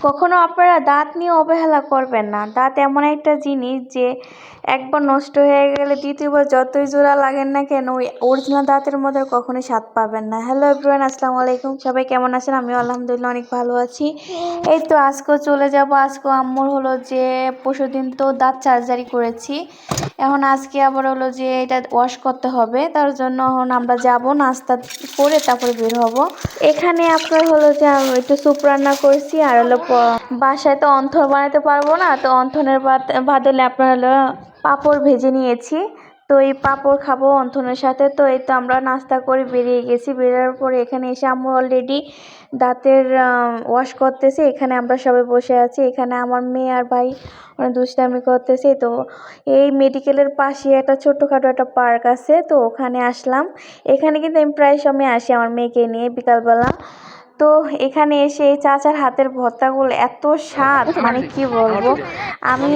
কখনো আপনারা দাঁত নিয়ে অবহেলা করবেন না। দাঁত এমন একটা জিনিস যে একবার নষ্ট হয়ে গেলে দ্বিতীয়বার যতই জোড়া লাগেন না কেন ওই অরিজিনাল দাঁতের মধ্যে কখনোই স্বাদ পাবেন না। হ্যালো এভরিওয়ান, আসসালামু আলাইকুম। সবাই কেমন আছেন? আমিও আলহামদুলিল্লাহ অনেক ভালো আছি। এই তো আজকেও চলে যাব। আজকেও আম্মুর হলো যে পরশুদিন তো দাঁত সার্জারি করেছি, এখন আজকে আবার হলো যে এটা ওয়াশ করতে হবে, তার জন্য এখন আমরা যাব নাস্তা করে তারপরে বের হব। এখানে আপনার হলো যে আমি একটু স্যুপ রান্না করছি, আর হলো বাসায় তো অন্থন বানাতে পারবো না, তো অন্থনের বদলে আপনার হলো পাঁপড় ভেজে নিয়েছি। তো এই পাঁপড় খাবো অন্থনের সাথে। তো এই তো আমরা নাস্তা করে বেরিয়ে গেছি। বেরোর পরে এখানে এসে আম্মু অলরেডি দাঁতের ওয়াশ করতেছে। এখানে আমরা সবাই বসে আছি। এখানে আমার মেয়ে আর ভাই অনেক দুষ্টামি করতেছে। তো এই মেডিকেলের পাশে একটা ছোট্টখাটো একটা পার্ক আছে, তো ওখানে আসলাম। এখানে কিন্তু আমি প্রায় সময় আসি আমার মেয়েকে নিয়ে বিকালবেলা। তো এখানে এসে এই চাচার হাতের ভর্তাগুলো এত স্বাদ, মানে কি বলবো। আমি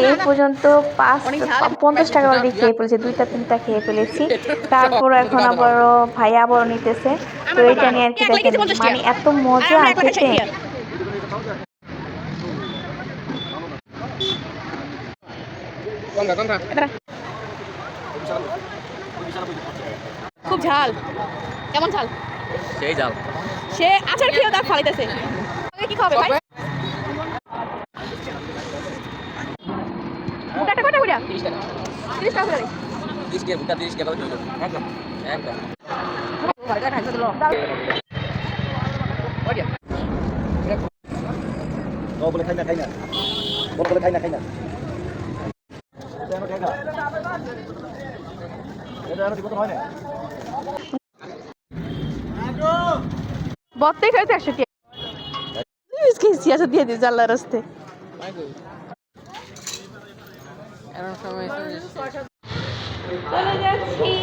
এই পর্যন্ত 50 টাকা অলরেডি খেয়ে ফেলেছি, 2-3টা খেয়ে ফেলেছি। তারপর এখন আবারও ভাই আবারও নিতেছে। তো এটা নিয়ে আর কি দেখেন, মানে এত মজা খেতে। খুব ঝাল। কেমন ঝাল? সেই জাল সে আচার খেয়ে দাঁত ফালাইতেছে। কি খাবে ভাই? বুটাটা কয়টা কইরা? 30 টাকা করে। 30 কে বুটা 30 কে দাও চলো একদম একদম ভাইটা খাইতে দিলো ওইয়া ও বলে খাই না বলে খাই না এটা খাই না এটা আর দিব তো হয় না বত্তে খাইতে 100 টাকা। इसके सियासत দিয়ে দে জাল্লা রাস্তে। এখন সময় চলে যাচ্ছি।